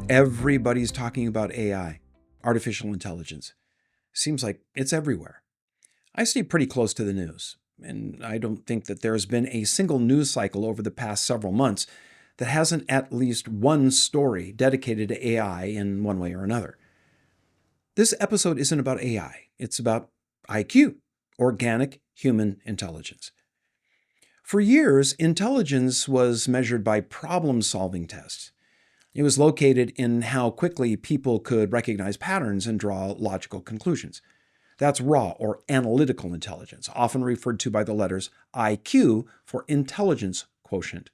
Everybody's talking about AI, artificial intelligence. Seems like it's everywhere. I stay pretty close to the news, and I don't think that there's been a single news cycle over the past several months that hasn't at least one story dedicated to AI in one way or another. This episode isn't about AI, it's about IQ, organic human intelligence. For years, intelligence was measured by problem-solving tests. It was located in how quickly people could recognize patterns and draw logical conclusions. That's raw or analytical intelligence, often referred to by the letters IQ for intelligence quotient.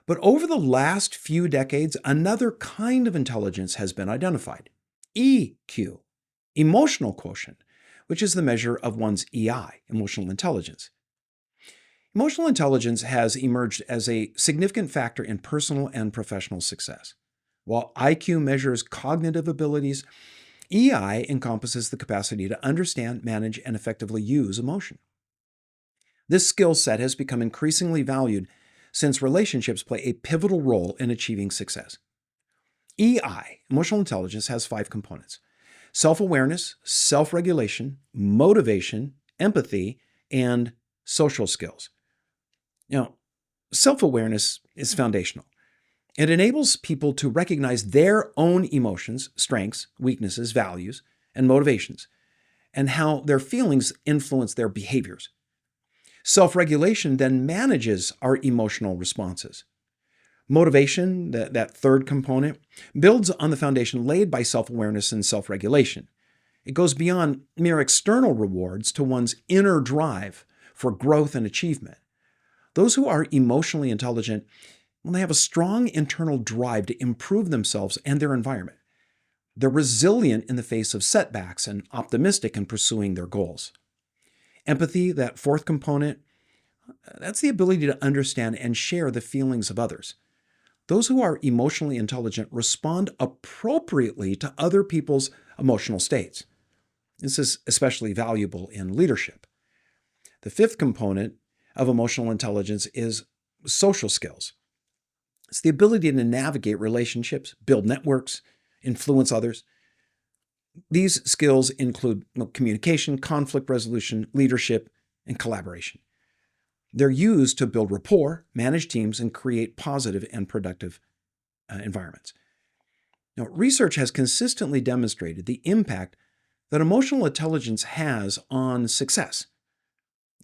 But over the last few decades, another kind of intelligence has been identified: EQ, emotional quotient, which is the measure of one's EI, emotional intelligence. Emotional intelligence has emerged as a significant factor in personal and professional success. While IQ measures cognitive abilities, EI encompasses the capacity to understand, manage, and effectively use emotion. This skill set has become increasingly valued since relationships play a pivotal role in achieving success. EI, emotional intelligence, has 5 components: self-awareness, self-regulation, motivation, empathy, and social skills. Now, self-awareness is foundational. It enables people to recognize their own emotions, strengths, weaknesses, values, and motivations, and how their feelings influence their behaviors. Self-regulation then manages our emotional responses. Motivation, that third component, builds on the foundation laid by self-awareness and self-regulation. It goes beyond mere external rewards to one's inner drive for growth and achievement. Those who are emotionally intelligent, they have a strong internal drive to improve themselves and their environment. They're resilient in the face of setbacks and optimistic in pursuing their goals. Empathy, that fourth component, that's the ability to understand and share the feelings of others. Those who are emotionally intelligent respond appropriately to other people's emotional states. This is especially valuable in leadership. The fifth component of emotional intelligence is social skills. It's the ability to navigate relationships, build networks, influence others. These skills include communication, conflict resolution, leadership, and collaboration. They're used to build rapport, manage teams, and create positive and productive environments. Now, research has consistently demonstrated the impact that emotional intelligence has on success.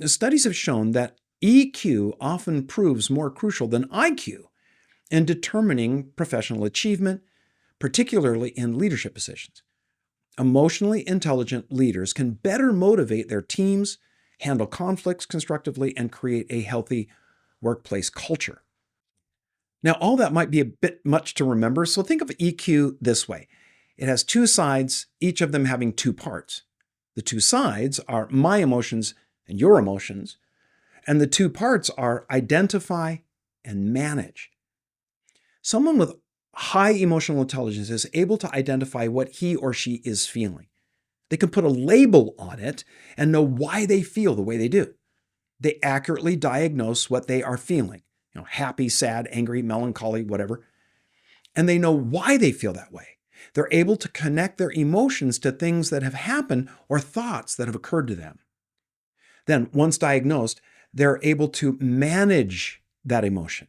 The studies have shown that EQ often proves more crucial than IQ in determining professional achievement, particularly in leadership positions. Emotionally intelligent leaders can better motivate their teams, handle conflicts constructively, and create a healthy workplace culture. Now, all that might be a bit much to remember, so think of EQ this way. It has 2 sides, each of them having 2 parts. The 2 sides are my emotions and your emotions, and the 2 parts are identify and manage. Someone with high emotional intelligence is able to identify what he or she is feeling. They can put a label on it and know why they feel the way they do. They accurately diagnose what they are feeling, happy, sad, angry, melancholy, whatever, and they know why they feel that way. They're able to connect their emotions to things that have happened or thoughts that have occurred to them. Then, once diagnosed, they're able to manage that emotion.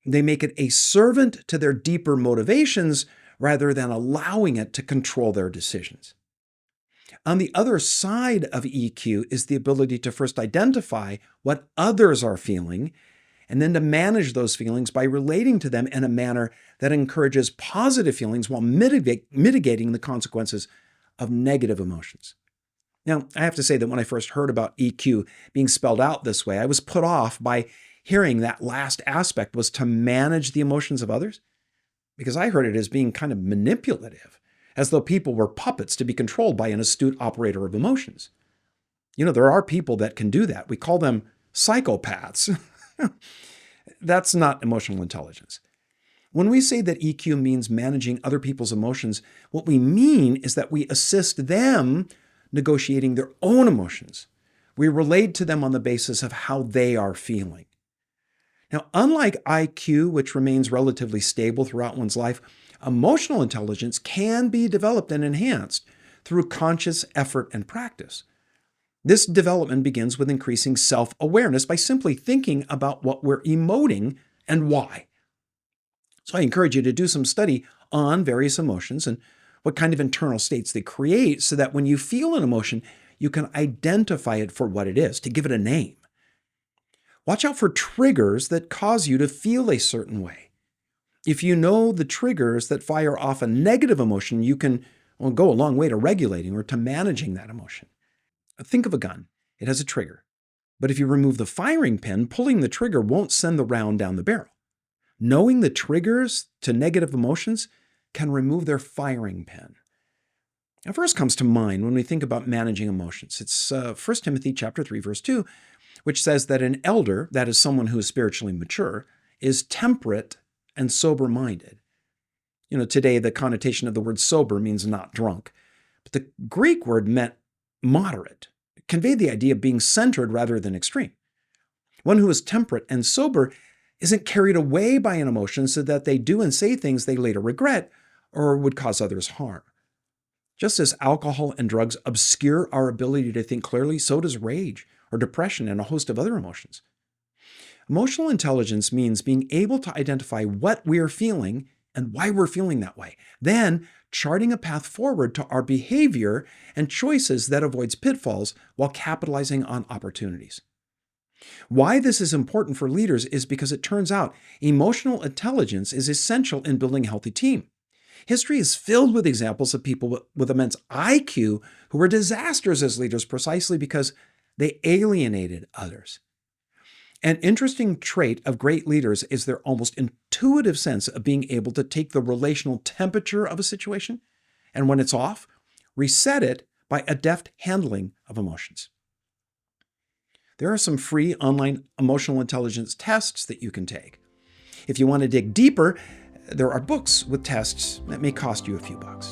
They make it a servant to their deeper motivations rather than allowing it to control their decisions. On the other side of EQ is the ability to first identify what others are feeling and then to manage those feelings by relating to them in a manner that encourages positive feelings while mitigating the consequences of negative emotions. Now, I have to say that when I first heard about EQ being spelled out this way, I was put off by hearing that last aspect was to manage the emotions of others, because I heard it as being kind of manipulative, as though people were puppets to be controlled by an astute operator of emotions. There are people that can do that. We call them psychopaths. That's not emotional intelligence. When we say that EQ means managing other people's emotions, what we mean is that we assist them negotiating their own emotions. We relate to them on the basis of how they are feeling. Now, unlike IQ, which remains relatively stable throughout one's life, Emotional intelligence can be developed and enhanced through conscious effort and practice. This development begins with increasing self-awareness by simply thinking about what we're emoting and why. So I encourage you to do some study on various emotions and what kind of internal states they create so that when you feel an emotion, you can identify it for what it is, to give it a name. Watch out for triggers that cause you to feel a certain way. If you know the triggers that fire off a negative emotion, you can go a long way to regulating or to managing that emotion. Think of a gun. It has a trigger. But if you remove the firing pin, pulling the trigger won't send the round down the barrel. Knowing the triggers to negative emotions can remove their firing pin. Now, first comes to mind when we think about managing emotions. It's 1 Timothy chapter 3, verse 2, which says that an elder, that is someone who is spiritually mature, is temperate and sober-minded. Today the connotation of the word sober means not drunk. But the Greek word meant moderate. It conveyed the idea of being centered rather than extreme. One who is temperate and sober isn't carried away by an emotion so that they do and say things they later regret or would cause others harm. Just as alcohol and drugs obscure our ability to think clearly, so does rage or depression and a host of other emotions. Emotional intelligence means being able to identify what we're feeling and why we're feeling that way, then charting a path forward to our behavior and choices that avoids pitfalls while capitalizing on opportunities. Why this is important for leaders is because it turns out emotional intelligence is essential in building a healthy team. History is filled with examples of people with immense IQ who were disasters as leaders precisely because they alienated others. An interesting trait of great leaders is their almost intuitive sense of being able to take the relational temperature of a situation and, when it's off, reset it by a deft handling of emotions. There are some free online emotional intelligence tests that you can take. If you want to dig deeper, there are books with tests that may cost you a few bucks.